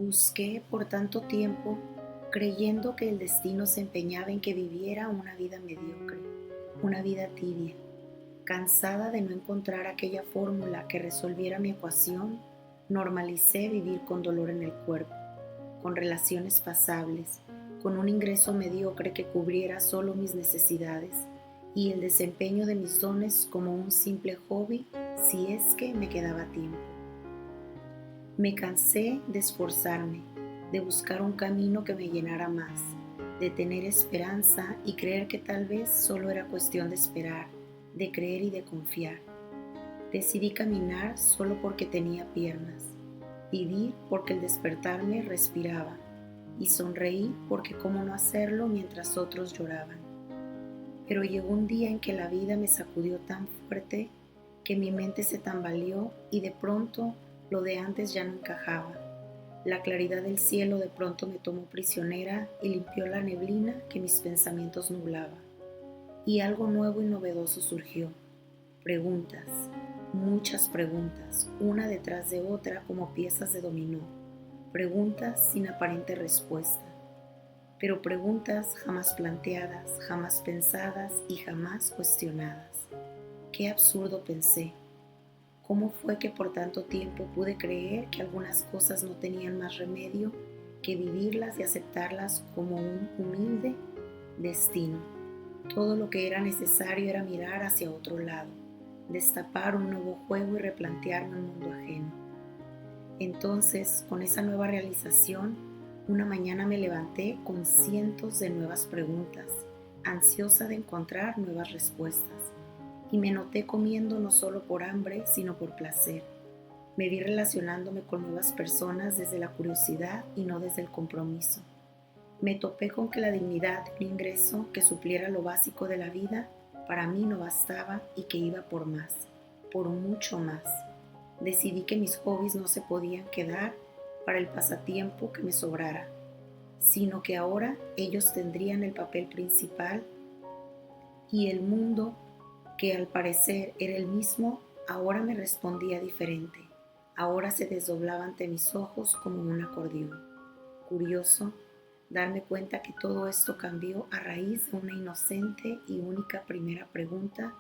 Busqué por tanto tiempo creyendo que el destino se empeñaba en que viviera una vida mediocre, una vida tibia. Cansada de no encontrar aquella fórmula que resolviera mi ecuación, normalicé vivir con dolor en el cuerpo, con relaciones pasables, con un ingreso mediocre que cubriera solo mis necesidades y el desempeño de mis dones como un simple hobby si es que me quedaba tiempo. Me cansé de esforzarme, de buscar un camino que me llenara más, de tener esperanza y creer que tal vez solo era cuestión de esperar, de creer y de confiar. Decidí caminar solo porque tenía piernas, vivir porque al despertarme respiraba y sonreí porque cómo no hacerlo mientras otros lloraban. Pero llegó un día en que la vida me sacudió tan fuerte que mi mente se tambaleó y de pronto lo de antes ya no encajaba. La claridad del cielo de pronto me tomó prisionera y limpió la neblina que mis pensamientos nublaba. Y algo nuevo y novedoso surgió. Preguntas, muchas preguntas, una detrás de otra como piezas de dominó. Preguntas sin aparente respuesta. Pero preguntas jamás planteadas, jamás pensadas y jamás cuestionadas. Qué absurdo pensé. ¿Cómo fue que por tanto tiempo pude creer que algunas cosas no tenían más remedio que vivirlas y aceptarlas como un humilde destino? Todo lo que era necesario era mirar hacia otro lado, destapar un nuevo juego y replantearme un mundo ajeno. Entonces, con esa nueva realización, una mañana me levanté con cientos de nuevas preguntas, ansiosa de encontrar nuevas respuestas. Y me noté comiendo no solo por hambre, sino por placer. Me vi relacionándome con nuevas personas desde la curiosidad y no desde el compromiso. Me topé con que la dignidad de un ingreso que supliera lo básico de la vida para mí no bastaba y que iba por más, por mucho más. Decidí que mis hobbies no se podían quedar para el pasatiempo que me sobrara, sino que ahora ellos tendrían el papel principal y el mundo, que al parecer era el mismo, ahora me respondía diferente. Ahora se desdoblaba ante mis ojos como un acordeón. Curioso darme cuenta que todo esto cambió a raíz de una inocente y única primera pregunta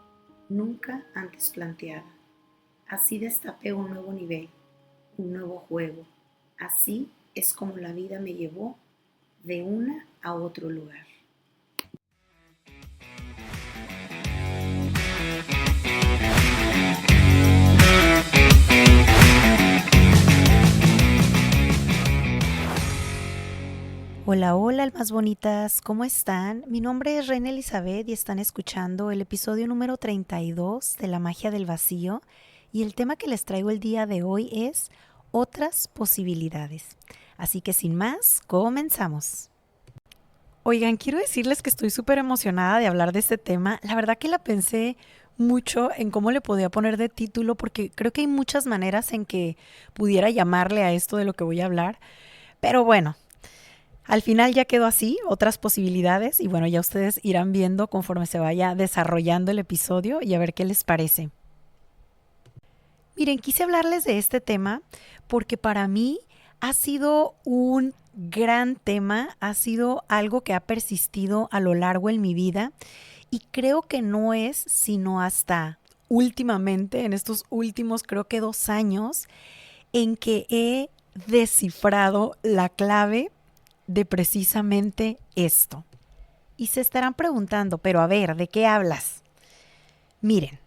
nunca antes planteada. Así destapé un nuevo nivel, un nuevo juego. Así es como la vida me llevó de una a otro lugar. Hola, hola, almas bonitas, ¿cómo están? Mi nombre es Reina Elizabeth y están escuchando el episodio número 32 de La Magia del Vacío y el tema que les traigo el día de hoy es otras posibilidades. Así que sin más, comenzamos. Oigan, quiero decirles que estoy súper emocionada de hablar de este tema. La verdad que la pensé mucho en cómo le podía poner de título porque creo que hay muchas maneras en que pudiera llamarle a esto de lo que voy a hablar. Pero bueno. Al final ya quedó así, otras posibilidades y bueno, ya ustedes irán viendo conforme se vaya desarrollando el episodio y a ver qué les parece. Miren, quise hablarles de este tema porque para mí ha sido un gran tema, ha sido algo que ha persistido a lo largo en mi vida y creo que no es sino hasta últimamente, en estos últimos creo que 2 años, en que he descifrado la clave de precisamente esto. Y se estarán preguntando, pero a ver, ¿de qué hablas? Miren,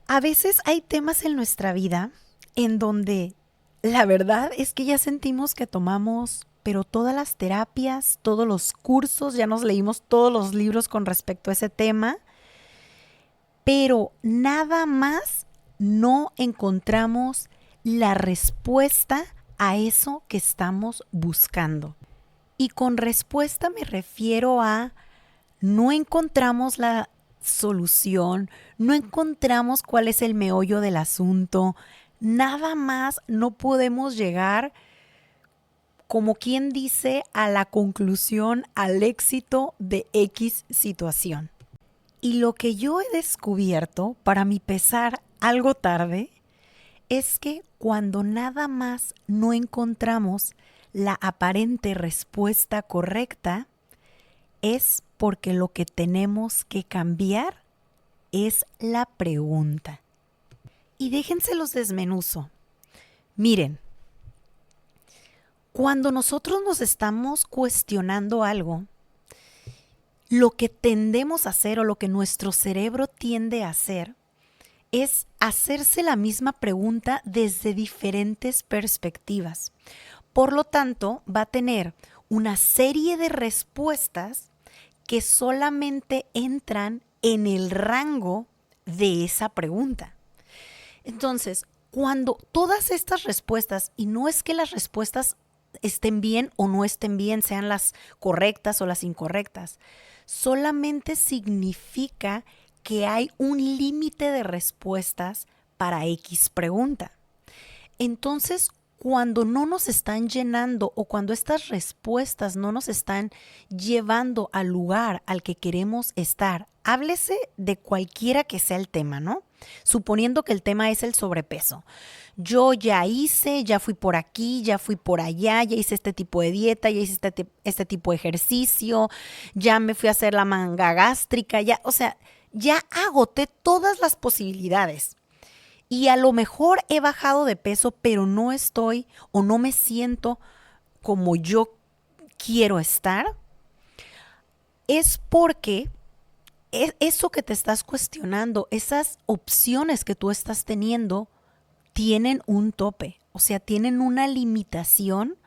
a veces hay temas en nuestra vida en donde la verdad es que ya sentimos que tomamos, pero todas las terapias, todos los cursos, ya nos leímos todos los libros con respecto a ese tema, pero nada más no encontramos la respuesta a eso que estamos buscando. Y con respuesta me refiero a no encontramos la solución, no encontramos cuál es el meollo del asunto, nada más no podemos llegar, como quien dice, a la conclusión, al éxito de X situación. Y lo que yo he descubierto, para mi pesar algo tarde, es que cuando nada más no encontramos la aparente respuesta correcta, es porque lo que tenemos que cambiar es la pregunta. Y déjense los desmenuzo. Miren, cuando nosotros nos estamos cuestionando algo, lo que tendemos a hacer o lo que nuestro cerebro tiende a hacer es hacerse la misma pregunta desde diferentes perspectivas. Por lo tanto, va a tener una serie de respuestas que solamente entran en el rango de esa pregunta. Entonces, cuando todas estas respuestas, y no es que las respuestas estén bien o no estén bien, sean las correctas o las incorrectas, solamente significa que hay un límite de respuestas para X pregunta. Entonces, cuando no nos están llenando o cuando estas respuestas no nos están llevando al lugar al que queremos estar, háblese de cualquiera que sea el tema, ¿no? Suponiendo que el tema es el sobrepeso. Yo ya fui por aquí, ya fui por allá, ya hice este tipo de dieta, ya hice este tipo de ejercicio, ya me fui a hacer la manga gástrica, ya agoté todas las posibilidades. Y a lo mejor he bajado de peso, pero no estoy o no me siento como yo quiero estar. Es porque eso que te estás cuestionando, esas opciones que tú estás teniendo, tienen un tope. O sea, tienen una limitación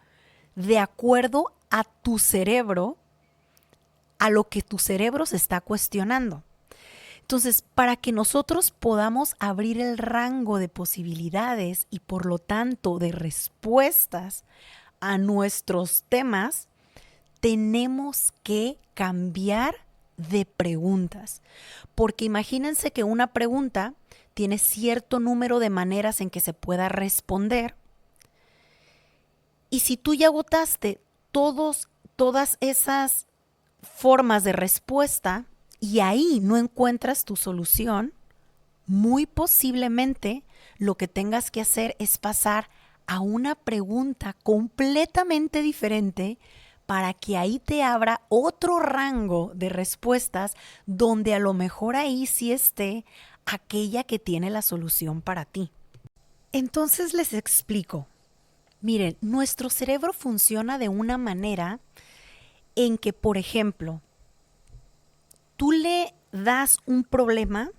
de acuerdo a tu cerebro, a lo que tu cerebro se está cuestionando. Entonces, para que nosotros podamos abrir el rango de posibilidades y por lo tanto de respuestas a nuestros temas, tenemos que cambiar de preguntas. Porque imagínense que una pregunta tiene cierto número de maneras en que se pueda responder. Y si tú ya agotaste todas esas formas de respuesta, y ahí no encuentras tu solución, muy posiblemente lo que tengas que hacer es pasar a una pregunta completamente diferente para que ahí te abra otro rango de respuestas donde a lo mejor ahí sí esté aquella que tiene la solución para ti. Entonces les explico. Miren, nuestro cerebro funciona de una manera en que, por ejemplo, tú le das un problema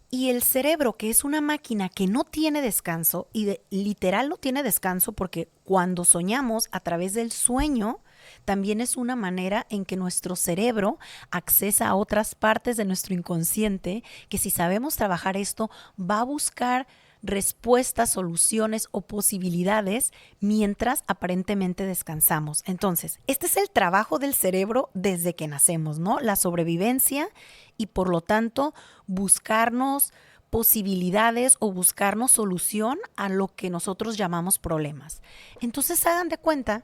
y el cerebro, que es una máquina que no tiene descanso, y literal no tiene descanso porque cuando soñamos a través del sueño, también es una manera en que nuestro cerebro accesa a otras partes de nuestro inconsciente, que si sabemos trabajar esto, va a buscar respuestas, soluciones o posibilidades mientras aparentemente descansamos. Entonces, este es el trabajo del cerebro desde que nacemos, ¿no? La sobrevivencia y por lo tanto buscarnos posibilidades o buscarnos solución a lo que nosotros llamamos problemas. Entonces, hagan de cuenta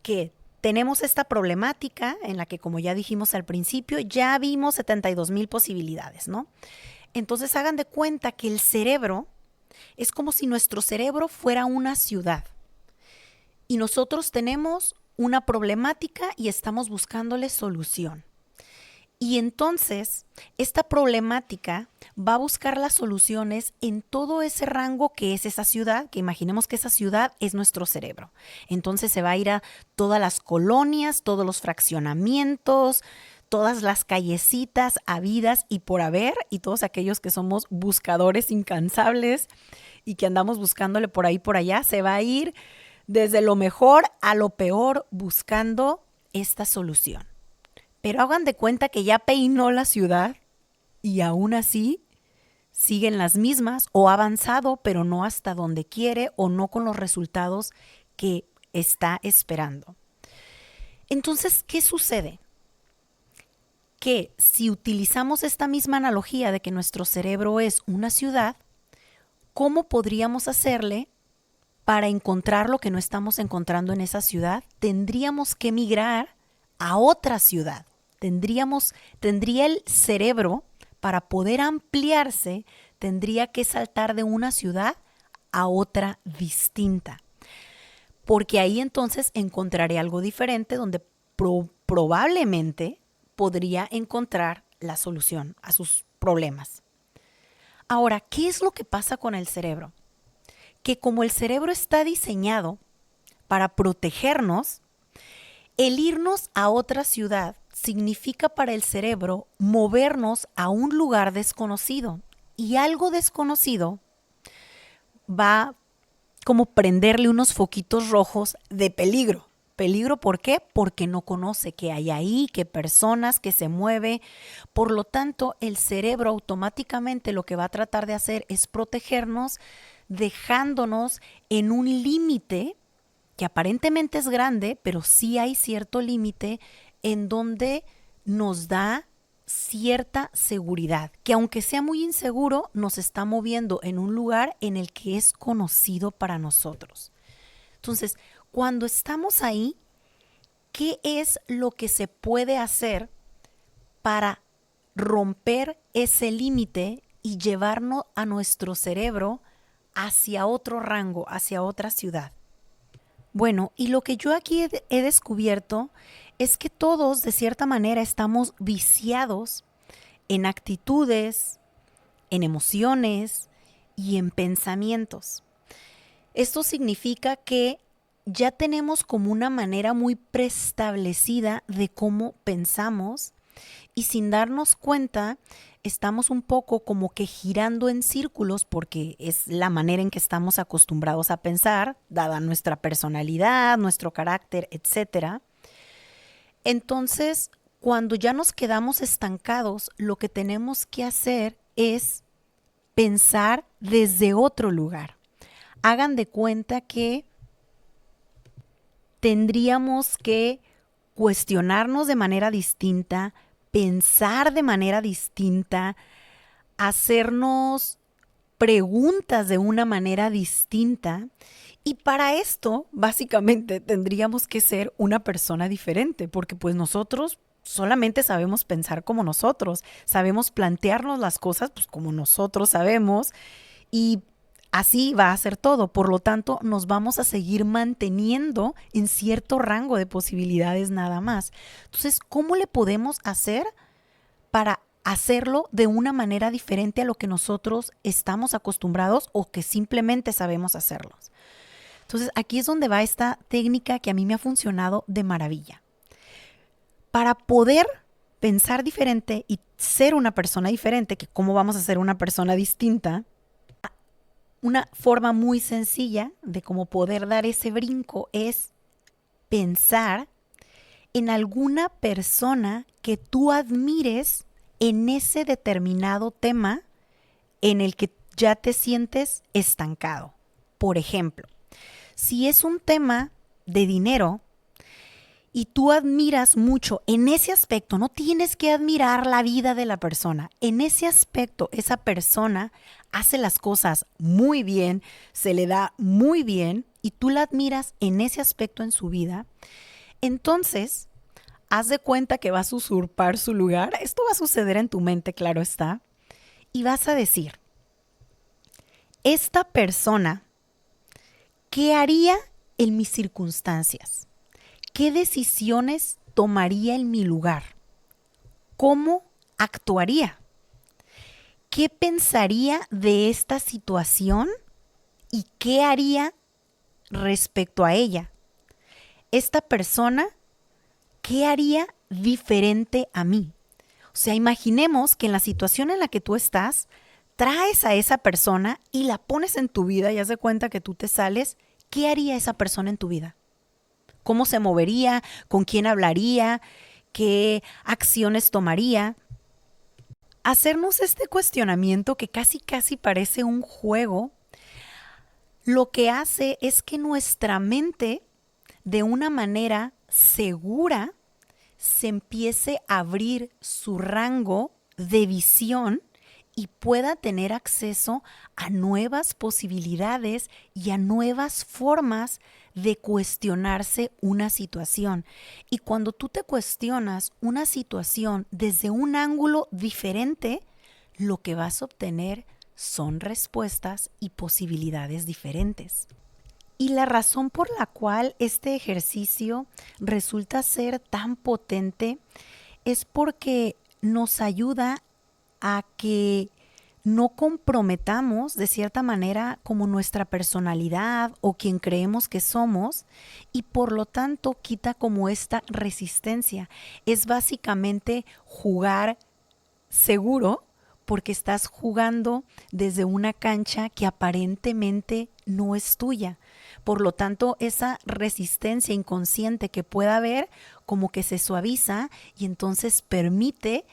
que tenemos esta problemática en la que, como ya dijimos al principio, ya vimos 72,000 posibilidades, ¿no? Entonces, hagan de cuenta que el cerebro es como si nuestro cerebro fuera una ciudad y nosotros tenemos una problemática y estamos buscándole solución. Y entonces, esta problemática va a buscar las soluciones en todo ese rango que es esa ciudad, que imaginemos que esa ciudad es nuestro cerebro. Entonces se va a ir a todas las colonias, todos los fraccionamientos, todas las callecitas habidas y por haber, y todos aquellos que somos buscadores incansables y que andamos buscándole por ahí por allá, se va a ir desde lo mejor a lo peor buscando esta solución. Pero hagan de cuenta que ya peinó la ciudad y aún así siguen las mismas o ha avanzado, pero no hasta donde quiere o no con los resultados que está esperando. Entonces, ¿qué sucede? Que si utilizamos esta misma analogía de que nuestro cerebro es una ciudad, ¿cómo podríamos hacerle para encontrar lo que no estamos encontrando en esa ciudad? Tendríamos que migrar a otra ciudad. Tendría el cerebro, para poder ampliarse, tendría que saltar de una ciudad a otra distinta. Porque ahí entonces encontraré algo diferente donde probablemente podría encontrar la solución a sus problemas. Ahora, ¿qué es lo que pasa con el cerebro? Que como el cerebro está diseñado para protegernos, el irnos a otra ciudad significa para el cerebro movernos a un lugar desconocido. Y algo desconocido va como prenderle unos foquitos rojos de peligro. ¿Peligro por qué? Porque no conoce qué hay ahí, qué personas, qué se mueve. Por lo tanto, el cerebro automáticamente lo que va a tratar de hacer es protegernos, dejándonos en un límite que aparentemente es grande, pero sí hay cierto límite en donde nos da cierta seguridad, que aunque sea muy inseguro, nos está moviendo en un lugar en el que es conocido para nosotros. Entonces, cuando estamos ahí, ¿qué es lo que se puede hacer para romper ese límite y llevarnos a nuestro cerebro hacia otro rango, hacia otra ciudad? Bueno, y lo que yo aquí he descubierto es que todos de cierta manera estamos viciados en actitudes, en emociones y en pensamientos. Esto significa que ya tenemos como una manera muy preestablecida de cómo pensamos y sin darnos cuenta estamos un poco como que girando en círculos porque es la manera en que estamos acostumbrados a pensar, dada nuestra personalidad, nuestro carácter, etcétera. Entonces, cuando ya nos quedamos estancados, lo que tenemos que hacer es pensar desde otro lugar. Hagan de cuenta que tendríamos que cuestionarnos de manera distinta, pensar de manera distinta, hacernos preguntas de una manera distinta. Y para esto, básicamente, tendríamos que ser una persona diferente, porque pues nosotros solamente sabemos pensar como nosotros, sabemos plantearnos las cosas pues como nosotros sabemos y así va a ser todo. Por lo tanto, nos vamos a seguir manteniendo en cierto rango de posibilidades nada más. Entonces, ¿cómo le podemos hacer para hacerlo de una manera diferente a lo que nosotros estamos acostumbrados o que simplemente sabemos hacerlo? Entonces, aquí es donde va esta técnica que a mí me ha funcionado de maravilla. Para poder pensar diferente y ser una persona diferente, que cómo vamos a ser una persona distinta, una forma muy sencilla de cómo poder dar ese brinco es pensar en alguna persona que tú admires en ese determinado tema en el que ya te sientes estancado. Por ejemplo, si es un tema de dinero y tú admiras mucho en ese aspecto, no tienes que admirar la vida de la persona. En ese aspecto, esa persona hace las cosas muy bien, se le da muy bien y tú la admiras en ese aspecto en su vida. Entonces, haz de cuenta que vas a usurpar su lugar. Esto va a suceder en tu mente, claro está. Y vas a decir, esta persona, ¿qué haría en mis circunstancias? ¿Qué decisiones tomaría en mi lugar? ¿Cómo actuaría? ¿Qué pensaría de esta situación y qué haría respecto a ella? Esta persona, ¿qué haría diferente a mí? O sea, imaginemos que en la situación en la que tú estás, traes a esa persona y la pones en tu vida y haz de cuenta que tú te sales. ¿Qué haría esa persona en tu vida? ¿Cómo se movería? ¿Con quién hablaría? ¿Qué acciones tomaría? Hacernos este cuestionamiento que casi parece un juego, lo que hace es que nuestra mente, de una manera segura, se empiece a abrir su rango de visión y pueda tener acceso a nuevas posibilidades y a nuevas formas de cuestionarse una situación. Y cuando tú te cuestionas una situación desde un ángulo diferente, lo que vas a obtener son respuestas y posibilidades diferentes. Y la razón por la cual este ejercicio resulta ser tan potente es porque nos ayuda a que no comprometamos de cierta manera como nuestra personalidad o quien creemos que somos, y por lo tanto quita como esta resistencia. Es básicamente jugar seguro porque estás jugando desde una cancha que aparentemente no es tuya. Por lo tanto, esa resistencia inconsciente que pueda haber como que se suaviza y entonces permite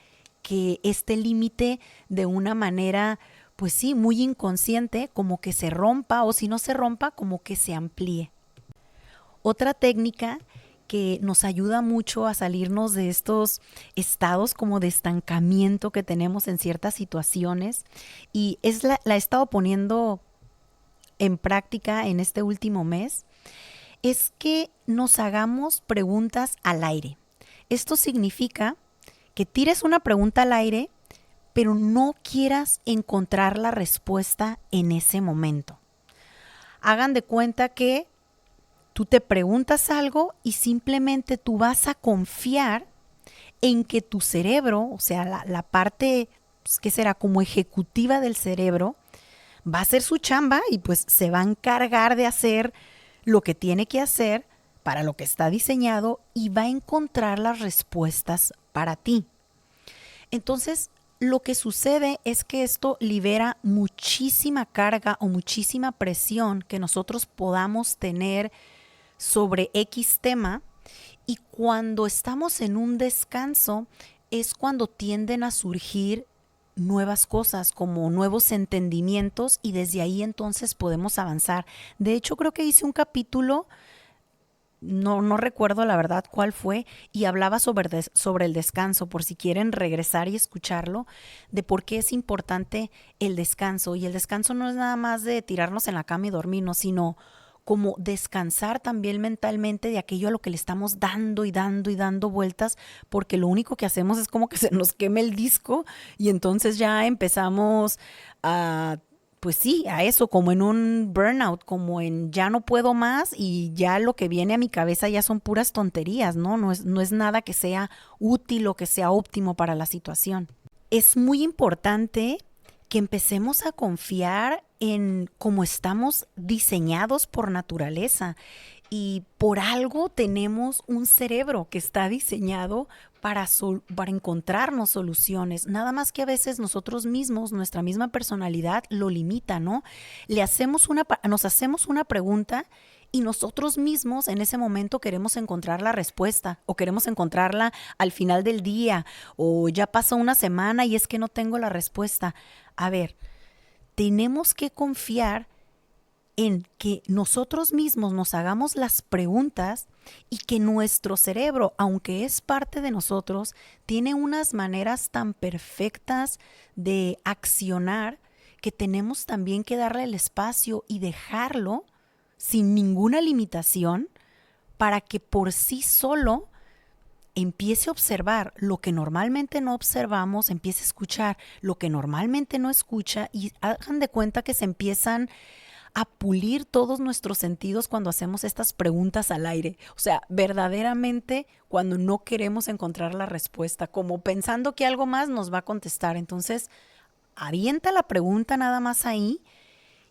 que este límite de una manera, pues sí, muy inconsciente, como que se rompa, o si no se rompa, como que se amplíe. Otra técnica que nos ayuda mucho a salirnos de estos estados como de estancamiento que tenemos en ciertas situaciones, y la he estado poniendo en práctica en este último mes, es que nos hagamos preguntas al aire. Esto significa que tires una pregunta al aire, pero no quieras encontrar la respuesta en ese momento. Hagan de cuenta que tú te preguntas algo y simplemente tú vas a confiar en que tu cerebro, o sea, la parte pues, que será como ejecutiva del cerebro, va a hacer su chamba y pues se va a encargar de hacer lo que tiene que hacer para lo que está diseñado y va a encontrar las respuestas para ti. Entonces, lo que sucede es que esto libera muchísima carga o muchísima presión que nosotros podamos tener sobre X tema, y cuando estamos en un descanso es cuando tienden a surgir nuevas cosas, como nuevos entendimientos, y desde ahí entonces podemos avanzar. De hecho, creo que hice un capítulo, no recuerdo la verdad cuál fue, y hablaba sobre el descanso, por si quieren regresar y escucharlo, de por qué es importante el descanso. Y el descanso no es nada más de tirarnos en la cama y dormirnos, sino como descansar también mentalmente de aquello a lo que le estamos dando y dando y dando vueltas, porque lo único que hacemos es como que se nos queme el disco y entonces ya empezamos a, pues sí, a eso, como en un burnout, como en ya no puedo más y ya lo que viene a mi cabeza ya son puras tonterías, ¿no? No es nada que sea útil o que sea óptimo para la situación. Es muy importante que empecemos a confiar en cómo estamos diseñados por naturaleza, y por algo tenemos un cerebro que está diseñado para encontrarnos soluciones. Nada más que a veces nosotros mismos, nuestra misma personalidad lo limita, ¿no? Nos hacemos una pregunta y nosotros mismos en ese momento queremos encontrar la respuesta, o queremos encontrarla al final del día, o ya pasó una semana y es que no tengo la respuesta. A ver, tenemos que confiar en que nosotros mismos nos hagamos las preguntas, y que nuestro cerebro, aunque es parte de nosotros, tiene unas maneras tan perfectas de accionar que tenemos también que darle el espacio y dejarlo sin ninguna limitación para que por sí solo empiece a observar lo que normalmente no observamos, empiece a escuchar lo que normalmente no escucha, y hagan de cuenta que se empiezan a pulir todos nuestros sentidos cuando hacemos estas preguntas al aire. O sea, verdaderamente cuando no queremos encontrar la respuesta, como pensando que algo más nos va a contestar. Entonces, avienta la pregunta nada más ahí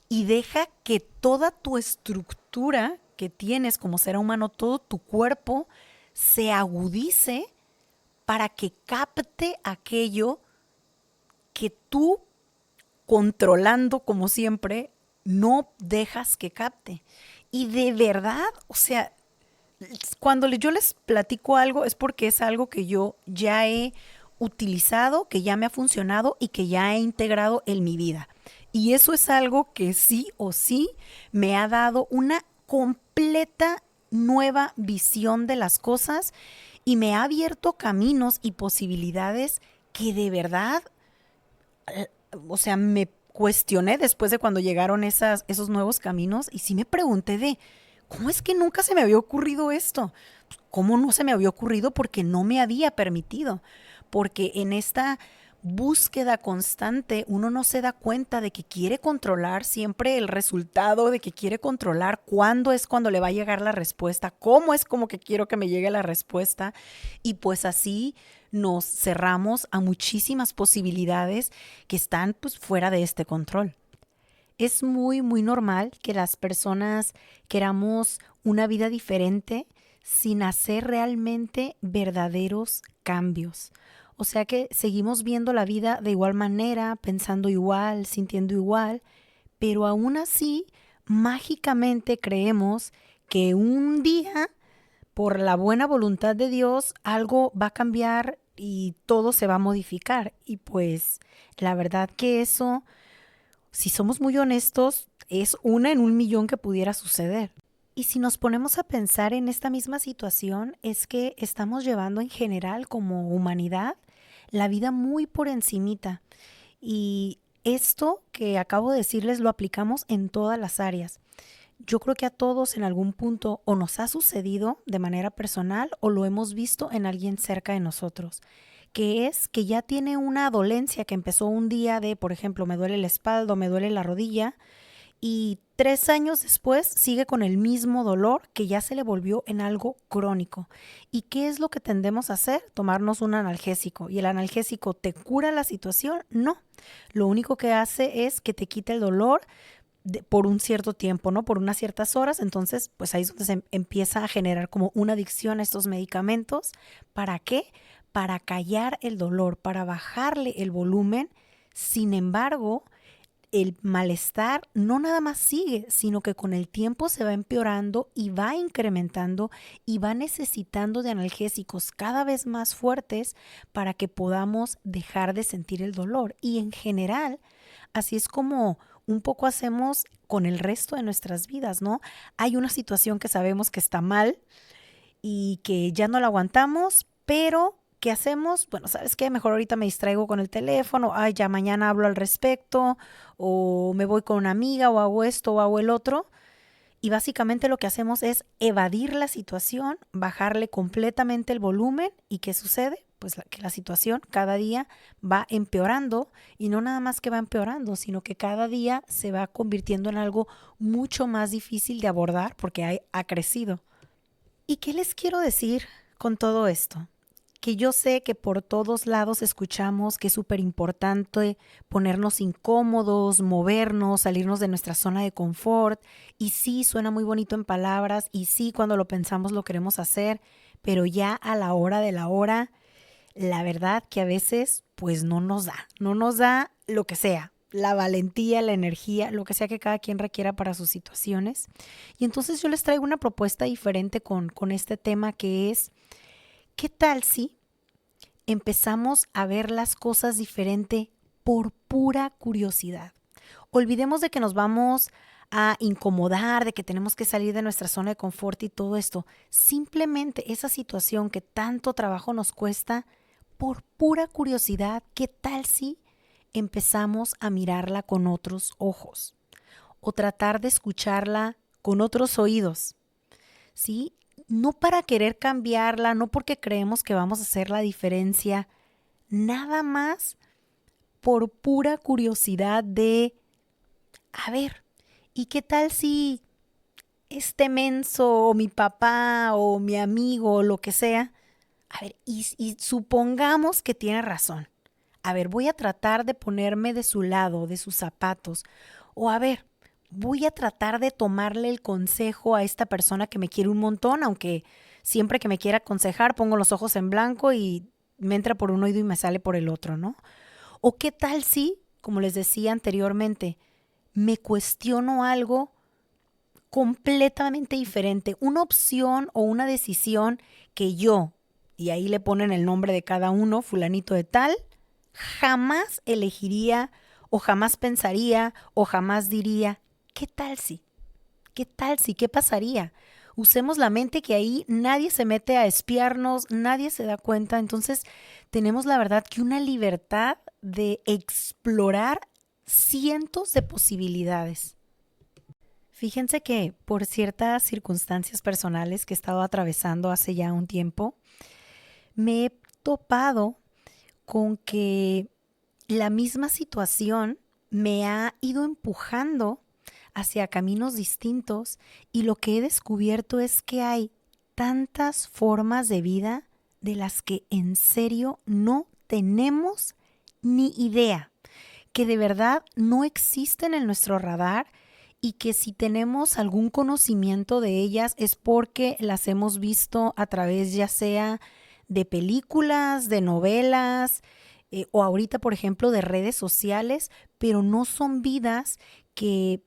y deja que toda tu estructura que tienes como ser humano, todo tu cuerpo, se agudice para que capte aquello que tú, controlando como siempre, no dejas que capte. Y de verdad, o sea, cuando yo les platico algo es porque es algo que yo ya he utilizado, que ya me ha funcionado y que ya he integrado en mi vida. Y eso es algo que sí o sí me ha dado una completa nueva visión de las cosas, y me ha abierto caminos y posibilidades que de verdad, o sea, me cuestioné después de cuando llegaron esos nuevos caminos, y sí me pregunté de, ¿cómo es que nunca se me había ocurrido esto? ¿Cómo no se me había ocurrido? Porque no me había permitido, porque en esta búsqueda constante, uno no se da cuenta de que quiere controlar siempre el resultado, de que quiere controlar cuándo es cuando le va a llegar la respuesta, cómo es como que quiero que me llegue la respuesta. Y pues así nos cerramos a muchísimas posibilidades que están pues fuera de este control. Es muy, muy normal que las personas queramos una vida diferente sin hacer realmente verdaderos cambios. O sea que seguimos viendo la vida de igual manera, pensando igual, sintiendo igual, pero aún así, mágicamente creemos que un día, por la buena voluntad de Dios, algo va a cambiar y todo se va a modificar. Y pues la verdad que eso, si somos muy honestos, es una en un millón que pudiera suceder. Y si nos ponemos a pensar en esta misma situación, es que estamos llevando en general como humanidad la vida muy por encimita. Y esto que acabo de decirles lo aplicamos en todas las áreas. Yo creo que a todos en algún punto o nos ha sucedido de manera personal o lo hemos visto en alguien cerca de nosotros, que es que ya tiene una dolencia que empezó un día de, por ejemplo, me duele la espalda, me duele la rodilla, y 3 años después sigue con el mismo dolor que ya se le volvió en algo crónico. ¿Y qué es lo que tendemos a hacer? Tomarnos un analgésico. ¿Y el analgésico te cura la situación? No. Lo único que hace es que te quita el dolor por un cierto tiempo, ¿no? Por unas ciertas horas. Entonces, pues ahí es donde se empieza a generar como una adicción a estos medicamentos. ¿Para qué? Para callar el dolor, para bajarle el volumen. Sin embargo, el malestar no nada más sigue, sino que con el tiempo se va empeorando y va incrementando y va necesitando de analgésicos cada vez más fuertes para que podamos dejar de sentir el dolor. Y en general, así es como un poco hacemos con el resto de nuestras vidas, ¿no? Hay una situación que sabemos que está mal y que ya no la aguantamos, pero ¿qué hacemos? Bueno, ¿sabes qué? Mejor ahorita me distraigo con el teléfono, ay, ya mañana hablo al respecto, o me voy con una amiga, o hago esto, o hago el otro. Y básicamente lo que hacemos es evadir la situación, bajarle completamente el volumen. ¿Y qué sucede? Pues que la situación cada día va empeorando, y no nada más que va empeorando, sino que cada día se va convirtiendo en algo mucho más difícil de abordar porque ha crecido. ¿Y qué les quiero decir con todo esto? Que yo sé que por todos lados escuchamos que es súper importante ponernos incómodos, movernos, salirnos de nuestra zona de confort. Y sí, suena muy bonito en palabras y sí, cuando lo pensamos lo queremos hacer, pero ya a la hora de la hora, la verdad que a veces pues no nos da lo que sea, la valentía, la energía, lo que sea que cada quien requiera para sus situaciones. Y entonces yo les traigo una propuesta diferente con este tema que es, ¿qué tal si empezamos a ver las cosas diferente por pura curiosidad? Olvidemos de que nos vamos a incomodar, de que tenemos que salir de nuestra zona de confort y todo esto. Simplemente esa situación que tanto trabajo nos cuesta, por pura curiosidad, ¿qué tal si empezamos a mirarla con otros ojos? O tratar de escucharla con otros oídos, ¿sí? No para querer cambiarla, no porque creemos que vamos a hacer la diferencia, nada más por pura curiosidad de, a ver, ¿y qué tal si este menso o mi papá o mi amigo o lo que sea, a ver, y supongamos que tiene razón? A ver, voy a tratar de ponerme de su lado, de sus zapatos. O a ver, voy a tratar de tomarle el consejo a esta persona que me quiere un montón, aunque siempre que me quiera aconsejar pongo los ojos en blanco y me entra por un oído y me sale por el otro, ¿no? O qué tal si, como les decía anteriormente, me cuestiono algo completamente diferente, una opción o una decisión que yo, y ahí le ponen el nombre de cada uno, fulanito de tal, jamás elegiría o jamás pensaría o jamás diría, ¿qué tal si? ¿Qué tal si? ¿Qué pasaría? Usemos la mente, que ahí nadie se mete a espiarnos, nadie se da cuenta. Entonces tenemos la verdad que una libertad de explorar cientos de posibilidades. Fíjense que por ciertas circunstancias personales que he estado atravesando hace ya un tiempo, me he topado con que la misma situación me ha ido empujando hacia caminos distintos y lo que he descubierto es que hay tantas formas de vida de las que en serio no tenemos ni idea, que de verdad no existen en nuestro radar y que si tenemos algún conocimiento de ellas es porque las hemos visto a través ya sea de películas, de novelas o ahorita por ejemplo de redes sociales, pero no son vidas que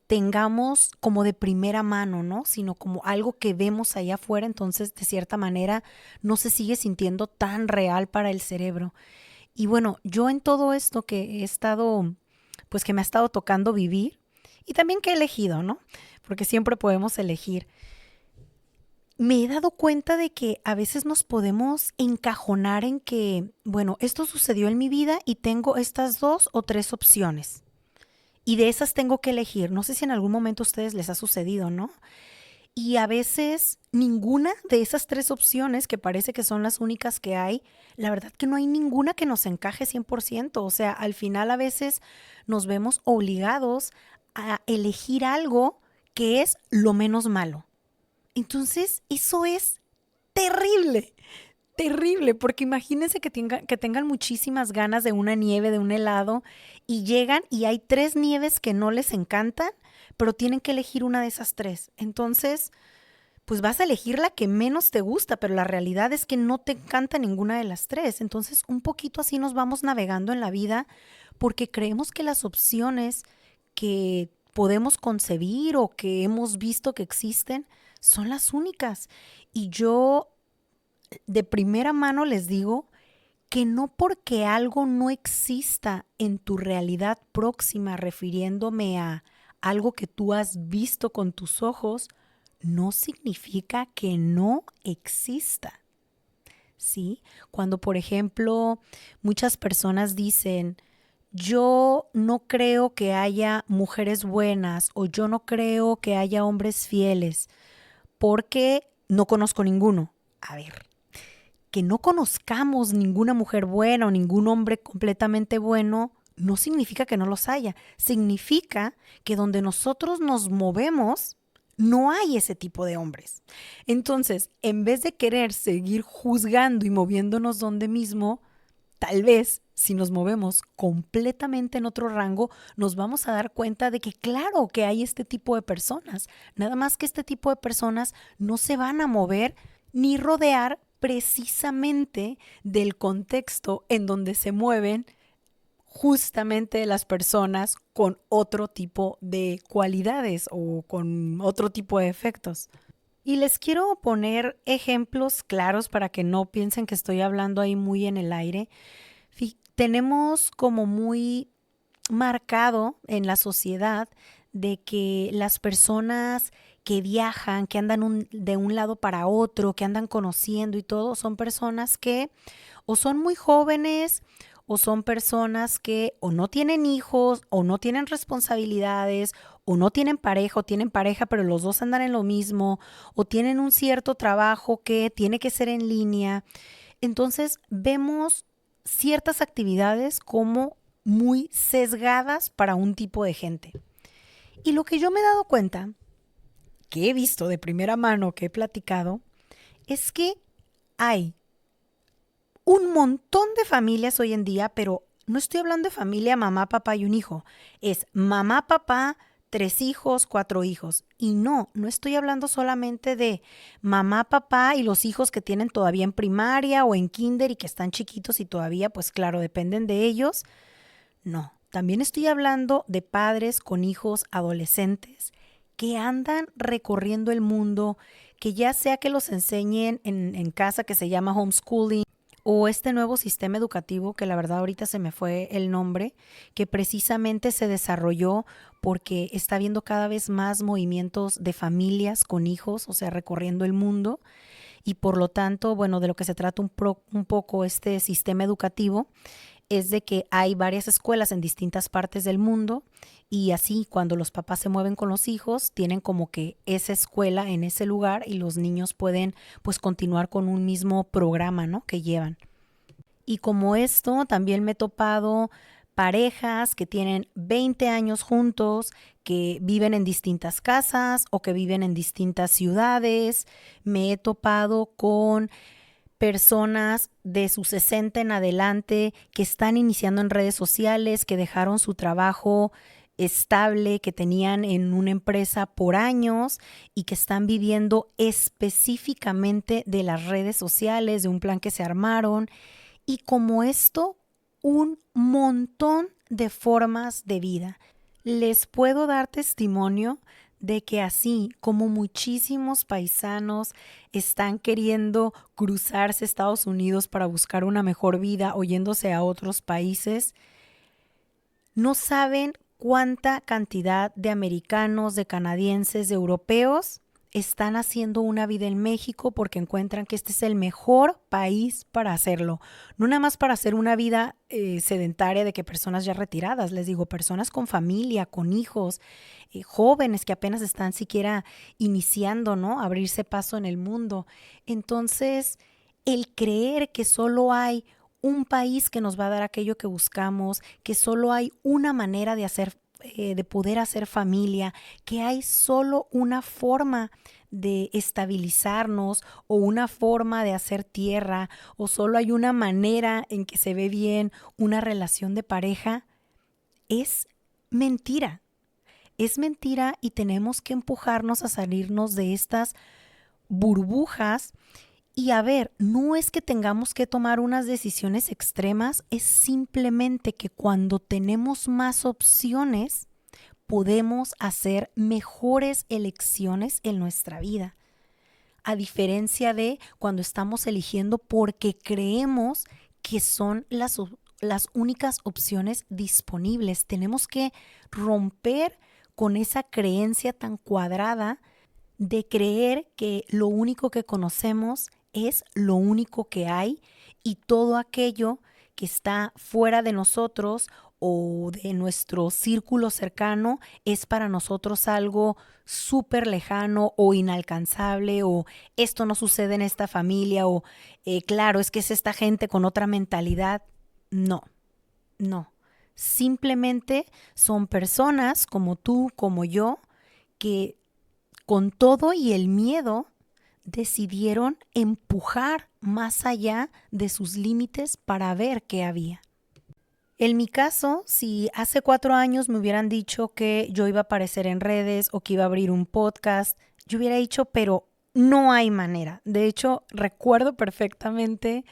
tengamos como de primera mano, ¿no? Sino como algo que vemos allá afuera, entonces de cierta manera no se sigue sintiendo tan real para el cerebro. Y bueno, yo en todo esto que he estado, pues que me ha estado tocando vivir y también que he elegido, ¿no? Porque siempre podemos elegir. Me he dado cuenta de que a veces nos podemos encajonar en que, bueno, esto sucedió en mi vida y tengo estas 2 o 3 opciones. Y de esas tengo que elegir. No sé si en algún momento a ustedes les ha sucedido, ¿no? Y a veces ninguna de esas 3 opciones, que parece que son las únicas que hay, la verdad que no hay ninguna que nos encaje 100%. O sea, al final a veces nos vemos obligados a elegir algo que es lo menos malo. Entonces, eso es terrible, terrible, porque imagínense que tengan muchísimas ganas de una nieve, de un helado, y llegan y hay 3 nieves que no les encantan, pero tienen que elegir una de esas 3. Entonces, pues vas a elegir la que menos te gusta, pero la realidad es que no te encanta ninguna de las 3. Entonces, un poquito así nos vamos navegando en la vida porque creemos que las opciones que podemos concebir o que hemos visto que existen son las únicas. Y yo de primera mano les digo que no porque algo no exista en tu realidad próxima, refiriéndome a algo que tú has visto con tus ojos, no significa que no exista. ¿Sí? Cuando, por ejemplo, muchas personas dicen, yo no creo que haya mujeres buenas o yo no creo que haya hombres fieles porque no conozco ninguno. A ver, que no conozcamos ninguna mujer buena o ningún hombre completamente bueno no significa que no los haya. Significa que donde nosotros nos movemos no hay ese tipo de hombres. Entonces, en vez de querer seguir juzgando y moviéndonos donde mismo, tal vez si nos movemos completamente en otro rango, nos vamos a dar cuenta de que claro que hay este tipo de personas. Nada más que este tipo de personas no se van a mover ni rodear precisamente del contexto en donde se mueven justamente las personas con otro tipo de cualidades o con otro tipo de efectos. Y les quiero poner ejemplos claros para que no piensen que estoy hablando ahí muy en el aire. Tenemos como muy marcado en la sociedad de que las personas que viajan, que andan de un lado para otro, que andan conociendo y todo, son personas que o son muy jóvenes o son personas que o no tienen hijos o no tienen responsabilidades o no tienen pareja o tienen pareja pero los dos andan en lo mismo o tienen un cierto trabajo que tiene que ser en línea. Entonces vemos ciertas actividades como muy sesgadas para un tipo de gente. Y lo que yo me he dado cuenta, que he visto de primera mano, que he platicado, es que hay un montón de familias hoy en día, pero no estoy hablando de familia mamá, papá y un hijo. Es mamá, papá, 3 hijos, 4 hijos. Y no estoy hablando solamente de mamá, papá y los hijos que tienen todavía en primaria o en kinder y que están chiquitos y todavía, pues claro, dependen de ellos. No, también estoy hablando de padres con hijos adolescentes que andan recorriendo el mundo, que ya sea que los enseñen en casa, que se llama homeschooling, o este nuevo sistema educativo, que la verdad ahorita se me fue el nombre, que precisamente se desarrolló porque está habiendo cada vez más movimientos de familias con hijos, o sea, recorriendo el mundo. Y por lo tanto, bueno, de lo que se trata un poco este sistema educativo es de que hay varias escuelas en distintas partes del mundo y así cuando los papás se mueven con los hijos tienen como que esa escuela en ese lugar y los niños pueden pues continuar con un mismo programa, ¿no? que llevan. Y como esto, también me he topado parejas que tienen 20 años juntos, que viven en distintas casas o que viven en distintas ciudades. Me he topado con personas de sus 60 en adelante que están iniciando en redes sociales, que dejaron su trabajo estable que tenían en una empresa por años y que están viviendo específicamente de las redes sociales, de un plan que se armaron. Y como esto, un montón de formas de vida. Les puedo dar testimonio de que así como muchísimos paisanos están queriendo cruzarse a Estados Unidos para buscar una mejor vida o yéndose a otros países, no saben cuánta cantidad de americanos, de canadienses, de europeos están haciendo una vida en México porque encuentran que este es el mejor país para hacerlo. No nada más para hacer una vida sedentaria de que personas ya retiradas, les digo, personas con familia, con hijos, jóvenes que apenas están siquiera iniciando, ¿no? Abrirse paso en el mundo. Entonces, el creer que solo hay un país que nos va a dar aquello que buscamos, que solo hay una manera de poder hacer familia, que hay solo una forma de estabilizarnos o una forma de hacer tierra o solo hay una manera en que se ve bien una relación de pareja, es mentira. Es mentira y tenemos que empujarnos a salirnos de estas burbujas. Y a ver, no es que tengamos que tomar unas decisiones extremas, es simplemente que cuando tenemos más opciones, podemos hacer mejores elecciones en nuestra vida. A diferencia de cuando estamos eligiendo porque creemos que son las únicas opciones disponibles. Tenemos que romper con esa creencia tan cuadrada de creer que lo único que conocemos es lo único que hay y todo aquello que está fuera de nosotros o de nuestro círculo cercano es para nosotros algo súper lejano o inalcanzable o esto no sucede en esta familia o claro, es que es esta gente con otra mentalidad. No, no. Simplemente son personas como tú, como yo, que con todo y el miedo decidieron empujar más allá de sus límites para ver qué había. En mi caso, si hace 4 años me hubieran dicho que yo iba a aparecer en redes o que iba a abrir un podcast, yo hubiera dicho, pero no hay manera. De hecho, recuerdo perfectamente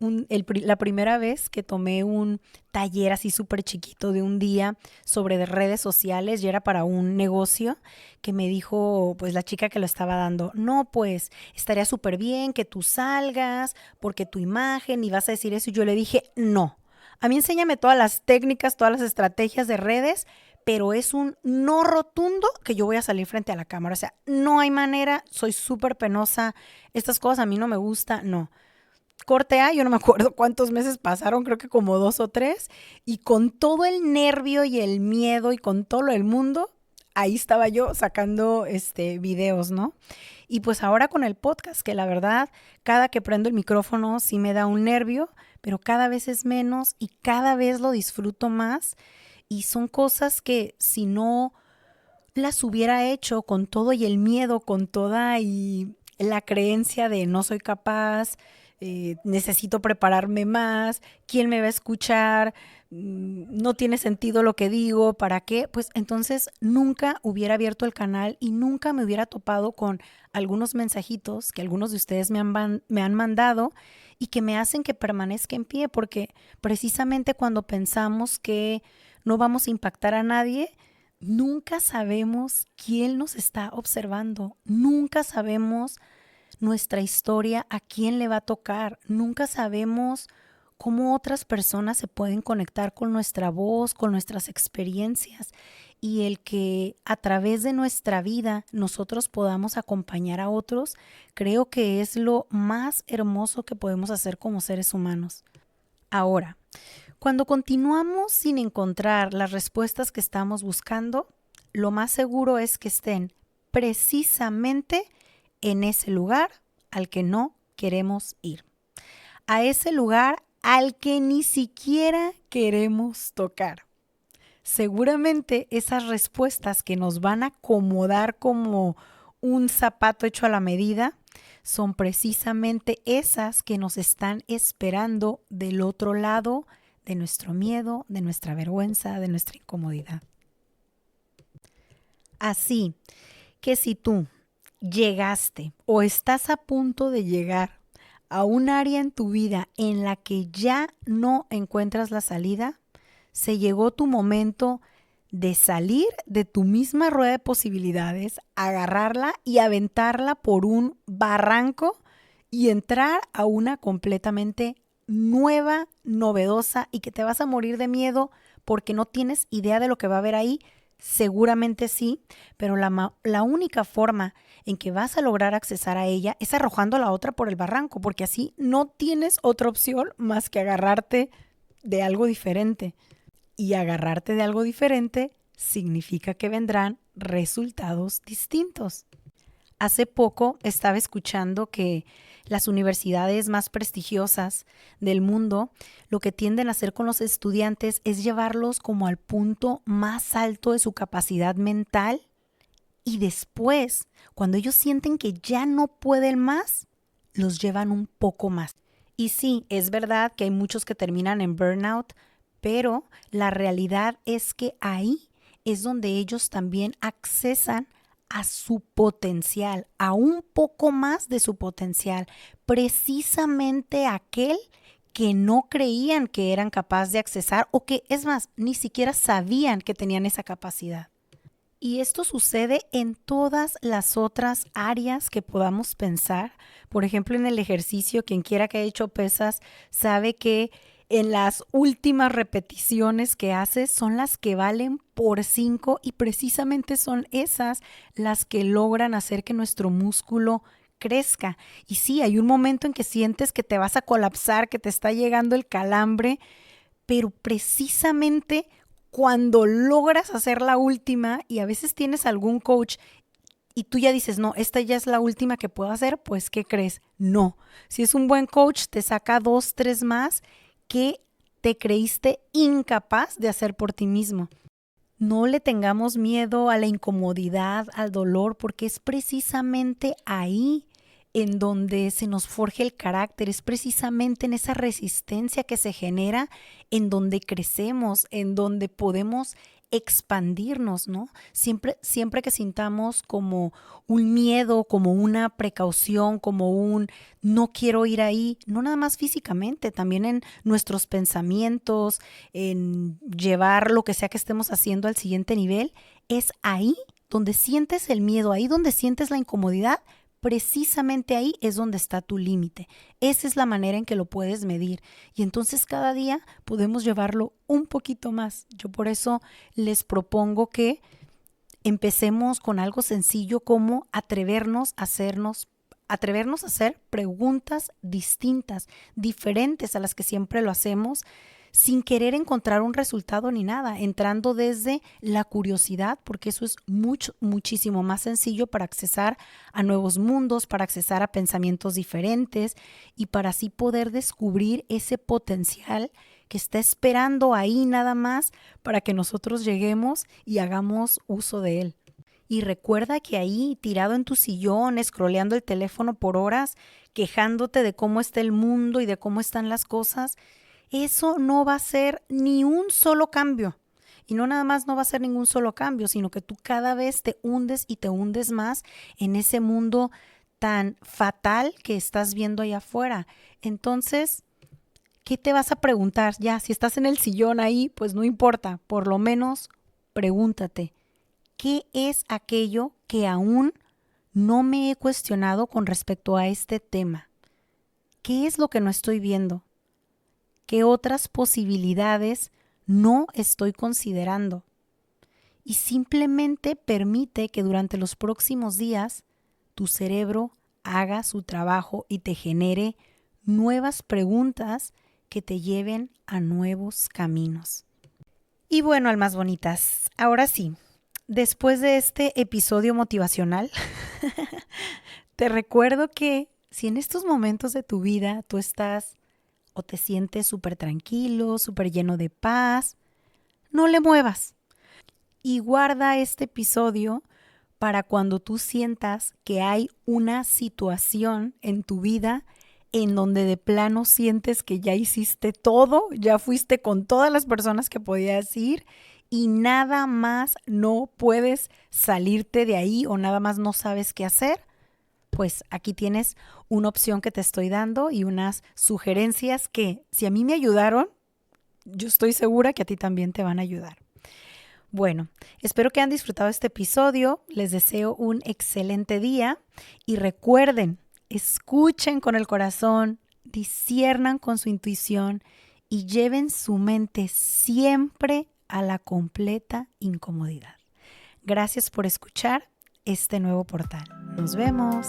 la primera vez que tomé un taller así súper chiquito de un día sobre de redes sociales y era para un negocio que me dijo pues la chica que lo estaba dando, no pues estaría súper bien que tú salgas porque tu imagen y vas a decir eso y yo le dije no, a mí enséñame todas las técnicas, todas las estrategias de redes, pero es un no rotundo que yo voy a salir frente a la cámara, o sea, no hay manera, soy súper penosa, estas cosas a mí no me gustan, no. Corte A, yo no me acuerdo cuántos meses pasaron, creo que como 2 o 3, y con todo el nervio y el miedo y con todo el mundo, ahí estaba yo sacando videos, ¿no? Y pues ahora con el podcast, que la verdad, cada que prendo el micrófono sí me da un nervio, pero cada vez es menos y cada vez lo disfruto más. Y son cosas que si no las hubiera hecho con todo y el miedo, con toda y la creencia de no soy capaz, necesito prepararme más, ¿quién me va a escuchar? No tiene sentido lo que digo, ¿para qué? Pues entonces nunca hubiera abierto el canal y nunca me hubiera topado con algunos mensajitos que algunos de ustedes me han mandado y que me hacen que permanezca en pie, porque precisamente cuando pensamos que no vamos a impactar a nadie, nunca sabemos quién nos está observando, nunca sabemos nuestra historia, a quién le va a tocar. Nunca sabemos cómo otras personas se pueden conectar con nuestra voz, con nuestras experiencias y el que a través de nuestra vida nosotros podamos acompañar a otros, creo que es lo más hermoso que podemos hacer como seres humanos. Ahora, cuando continuamos sin encontrar las respuestas que estamos buscando, lo más seguro es que estén precisamente en ese lugar al que no queremos ir. A ese lugar al que ni siquiera queremos tocar. Seguramente esas respuestas que nos van a acomodar como un zapato hecho a la medida son precisamente esas que nos están esperando del otro lado de nuestro miedo, de nuestra vergüenza, de nuestra incomodidad. Así que si tú llegaste o estás a punto de llegar a un área en tu vida en la que ya no encuentras la salida, se llegó tu momento de salir de tu misma rueda de posibilidades, agarrarla y aventarla por un barranco y entrar a una completamente nueva, novedosa y que te vas a morir de miedo porque no tienes idea de lo que va a haber ahí. Seguramente sí, pero la única forma en que vas a lograr accesar a ella es arrojando a la otra por el barranco, porque así no tienes otra opción más que agarrarte de algo diferente. Y agarrarte de algo diferente significa que vendrán resultados distintos. Hace poco estaba escuchando que las universidades más prestigiosas del mundo lo que tienden a hacer con los estudiantes es llevarlos como al punto más alto de su capacidad mental y después, cuando ellos sienten que ya no pueden más, los llevan un poco más. Y sí, es verdad que hay muchos que terminan en burnout, pero la realidad es que ahí es donde ellos también accesan a su potencial, a un poco más de su potencial, precisamente aquel que no creían que eran capaces de accesar o que, es más, ni siquiera sabían que tenían esa capacidad. Y esto sucede en todas las otras áreas que podamos pensar. Por ejemplo, en el ejercicio, quien quiera que haya hecho pesas sabe que en las últimas repeticiones que haces son las que valen por 5 y precisamente son esas las que logran hacer que nuestro músculo crezca. Y sí, hay un momento en que sientes que te vas a colapsar, que te está llegando el calambre, pero precisamente cuando logras hacer la última y a veces tienes algún coach y tú ya dices, no, esta ya es la última que puedo hacer, pues ¿qué crees? No. Si es un buen coach, te saca 2, 3 más que te creíste incapaz de hacer por ti mismo. No le tengamos miedo a la incomodidad, al dolor, porque es precisamente ahí en donde se nos forja el carácter, es precisamente en esa resistencia que se genera, en donde crecemos, en donde podemos expandirnos, ¿no? Siempre que sintamos como un miedo, como una precaución, como un no quiero ir ahí, no nada más físicamente, también en nuestros pensamientos, en llevar lo que sea que estemos haciendo al siguiente nivel, es ahí donde sientes el miedo, ahí donde sientes la incomodidad, precisamente ahí es donde está tu límite. Esa es la manera en que lo puedes medir. Y entonces cada día podemos llevarlo un poquito más. Yo por eso les propongo que empecemos con algo sencillo como atrevernos a hacer preguntas distintas, diferentes a las que siempre lo hacemos, sin querer encontrar un resultado ni nada, entrando desde la curiosidad, porque eso es muchísimo más sencillo para accesar a nuevos mundos, para accesar a pensamientos diferentes y para así poder descubrir ese potencial que está esperando ahí nada más para que nosotros lleguemos y hagamos uso de él. Y recuerda que ahí, tirado en tu sillón, scrolleando el teléfono por horas, quejándote de cómo está el mundo y de cómo están las cosas, eso no va a ser ni un solo cambio. Y no nada más no va a ser ningún solo cambio, sino que tú cada vez te hundes y te hundes más en ese mundo tan fatal que estás viendo allá afuera. Entonces, ¿qué te vas a preguntar? Ya, si estás en el sillón ahí, pues no importa, por lo menos pregúntate, ¿qué es aquello que aún no me he cuestionado con respecto a este tema? ¿Qué es lo que no estoy viendo? ¿Qué otras posibilidades no estoy considerando? Y simplemente permite que durante los próximos días tu cerebro haga su trabajo y te genere nuevas preguntas que te lleven a nuevos caminos. Y bueno, almas bonitas, ahora sí, después de este episodio motivacional, te recuerdo que si en estos momentos de tu vida tú estás o te sientes súper tranquilo, súper lleno de paz, no le muevas. Y guarda este episodio para cuando tú sientas que hay una situación en tu vida en donde de plano sientes que ya hiciste todo, ya fuiste con todas las personas que podías ir y nada más no puedes salirte de ahí o nada más no sabes qué hacer. Pues aquí tienes una opción que te estoy dando y unas sugerencias que si a mí me ayudaron, yo estoy segura que a ti también te van a ayudar. Bueno, espero que hayan disfrutado este episodio, les deseo un excelente día y recuerden, escuchen con el corazón, disciernan con su intuición y lleven su mente siempre a la completa incomodidad. Gracias por escuchar este nuevo portal. Nos vemos.